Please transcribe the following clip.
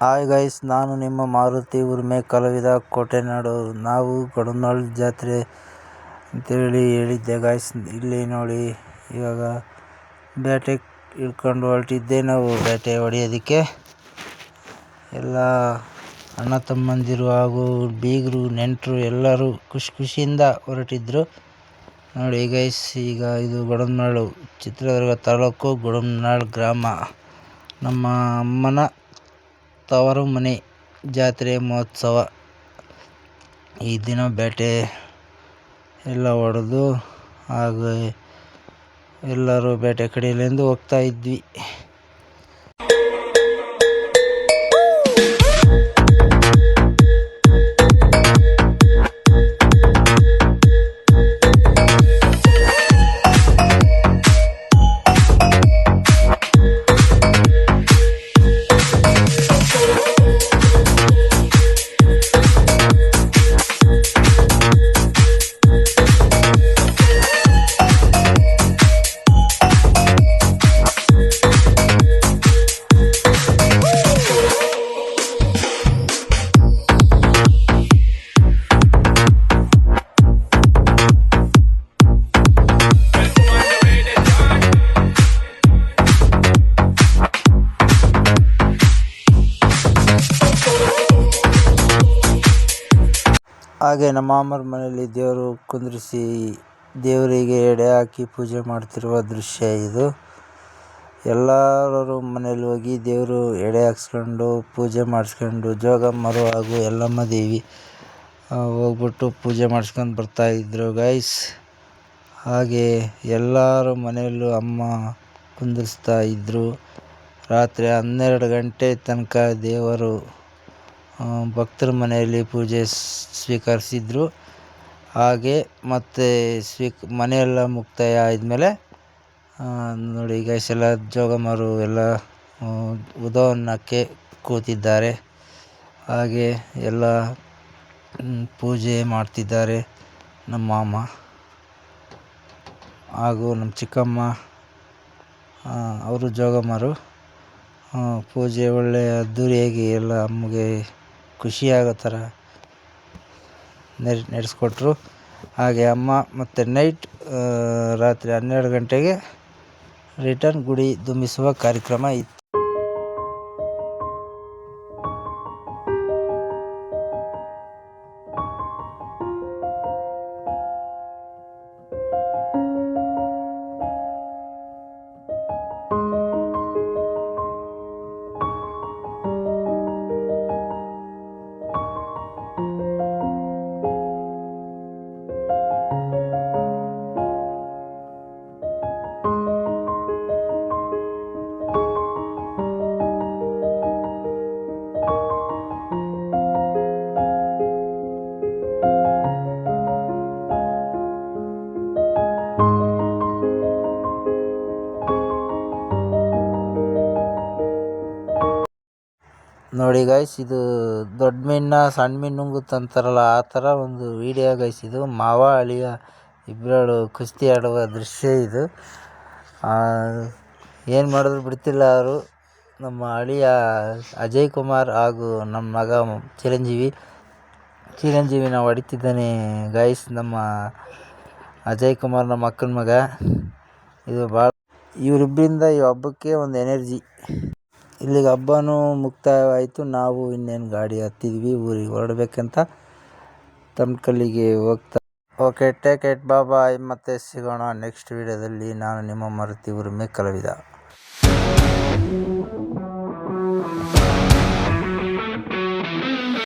Hi guys, ನಾನು ನಿಮ್ಮ ಮಾರುತಿ ಉರ್ಮೆ ಕಲಾವಿದ ಕೋಟೆನಾಡು. ನಾವು ಗಡನಾಳ್ ಜಾತ್ರೆ ಅಂತೇಳಿ ಹೇಳಿದ್ದೆ ಗೈಸ್. ಇಲ್ಲಿ ನೋಡಿ, ಇವಾಗ ಬೇಟೆ ಹಿಡ್ಕೊಂಡು ಹೊರಟಿದ್ದೆ. ನಾವು ಬೇಟೆ ಹೊಡೆಯೋದಕ್ಕೆ ಎಲ್ಲ ಅಣ್ಣ ತಮ್ಮಂದಿರು ಹಾಗೂ ಬೀಗರು ನೆಂಟರು ಎಲ್ಲರೂ ಖುಷಿಯಿಂದ ಹೊರಟಿದ್ರು ನೋಡಿ ಗೈಸ್. ಈಗ ಇದು ಗಡನಾಳು, ಚಿತ್ರದುರ್ಗ ತಾಲೂಕು, ಗಡನಾಳ್ ಗ್ರಾಮ, ನಮ್ಮ ಅಮ್ಮನ ತವರು ಮನೆ. ಜಾತ್ರೆ ಮಹೋತ್ಸವ. ಈ ದಿನ ಬೇಟೆ ಎಲ್ಲ ಹೊಡೆದು ಹಾಗೂ ಎಲ್ಲರೂ ಬೇಟೆ ಕಡೆಯಲೆಂದು ಹೋಗ್ತಾ ಇದ್ವಿ. ಹಾಗೆ ನಮ್ಮ ಮಾಮರ ಮನೆಯಲ್ಲಿ ದೇವರು ಕುಂದ್ರಿಸಿ ದೇವರಿಗೆ ಎಡೆ ಹಾಕಿ ಪೂಜೆ ಮಾಡ್ತಿರುವ ದೃಶ್ಯ ಇದು. ಎಲ್ಲರೂ ಮನೇಲಿ ಹೋಗಿ ದೇವರು ಎಡೆ ಹಾಕ್ಸ್ಕೊಂಡು ಪೂಜೆ ಮಾಡಿಸ್ಕೊಂಡು, ಜೋಗಮ್ಮರು ಹಾಗೂ ಎಲ್ಲಮ್ಮ ದೇವಿ ಹೋಗ್ಬಿಟ್ಟು ಪೂಜೆ ಮಾಡಿಸ್ಕೊಂಡು ಬರ್ತಾಯಿದ್ರು ಗೈಸ್. ಹಾಗೆ ಎಲ್ಲರ ಮನೆಯಲ್ಲೂ ಅಮ್ಮ ಕುಂದಿರಿಸ್ತಾ ಇದ್ದರು. ರಾತ್ರಿ 12 ಗಂಟೆ ತನಕ ದೇವರು ಭಕ್ತರ ಮನೆಯಲ್ಲಿ ಪೂಜೆ ಸ್ವೀಕರಿಸಿದ್ರು. ಹಾಗೆ ಮತ್ತು ಮನೆಯೆಲ್ಲ ಮುಕ್ತಾಯ ಆದಮೇಲೆ ನೋಡಿ ಗೈಸ್, ಎಲ್ಲ ಜೋಗಮ್ಮರು ಎಲ್ಲ ಉದವನ್ನಕ್ಕೆ ಕೂತಿದ್ದಾರೆ. ಹಾಗೆ ಎಲ್ಲ ಪೂಜೆ ಮಾಡ್ತಿದ್ದಾರೆ ನಮ್ಮ ಮಾಮ ಹಾಗೂ ನಮ್ಮ ಚಿಕ್ಕಮ್ಮ. ಅವರು ಜೋಗಮ್ಮರು ಪೂಜೆ ಒಳ್ಳೆಯ ಅದ್ದೂರಿಯಾಗಿ ಎಲ್ಲ ಅಮ್ಮಗೆ ಖುಷಿಯಾಗೋ ಥರ ನಡೆಸ್ಕೊಟ್ರು. ಹಾಗೆ ಅಮ್ಮ ಮತ್ತು ರಾತ್ರಿ 12 ಗಂಟೆಗೆ ರಿಟರ್ನ್ ಗುಡಿ ಧುಮ್ಮಿಸುವ ಕಾರ್ಯಕ್ರಮ ಇತ್ತು. ನೋಡಿ ಗೈಸ್, ಇದು ದೊಡ್ಡ ಮೀನನ್ನ ಸಣ್ಣ ಮೀನು ನುಂಗುತ್ತೆ ಅಂತಾರಲ್ಲ, ಆ ಥರ ಒಂದು ವಿಡಿಯೋ ಗೈಸ್ ಇದು. ಮಾವ ಅಳಿಯ ಇಬ್ಬರು ಕುಸ್ತಿ ಆಡುವ ದೃಶ್ಯ ಇದು. ಏನು ಮಾಡಿದ್ರು ಬಿಡ್ತಿಲ್ಲ ಅವರು. ನಮ್ಮ ಅಳಿಯ ಅಜಯ್ ಕುಮಾರ್ ಹಾಗೂ ನಮ್ಮ ಮಗ ಚಿರಂಜೀವಿನ ಹೊಡಿತಿದ್ದಾನೆ ಗೈಸ್. ನಮ್ಮ ಅಜಯ್ ಕುಮಾರ್ ನಮ್ಮ ಅಕ್ಕನ ಮಗ. ಇದು ಭಾಳ ಇವರಿಬ್ಬರಿಂದ ಈ ಹಬ್ಬಕ್ಕೆ ಒಂದು ಎನರ್ಜಿ. ಇಲ್ಲಿಗೆ ಹಬ್ಬನೂ ಮುಕ್ತಾಯವಾಯಿತು. ನಾವು ಇನ್ನೇನು ಗಾಡಿ ಹತ್ತಿದ್ವಿ ಊರಿಗೆ ಹೊರಡ್ಬೇಕಂತ. ತಮ್ಕಲ್ಲಿಗೆ ಹೋಗ್ತಾ. ಓಕೆ, ಟೇಕ್ ಇಟ್, ಬಾಯ್. ಮತ್ತೆ ಸಿಗೋಣ ನೆಕ್ಸ್ಟ್ ವಿಡಿಯೋದಲ್ಲಿ. ನಾನು ನಿಮ್ಮ ಮಾರುತಿ ಉರ್ಮೆ ಕಲಾವಿದ.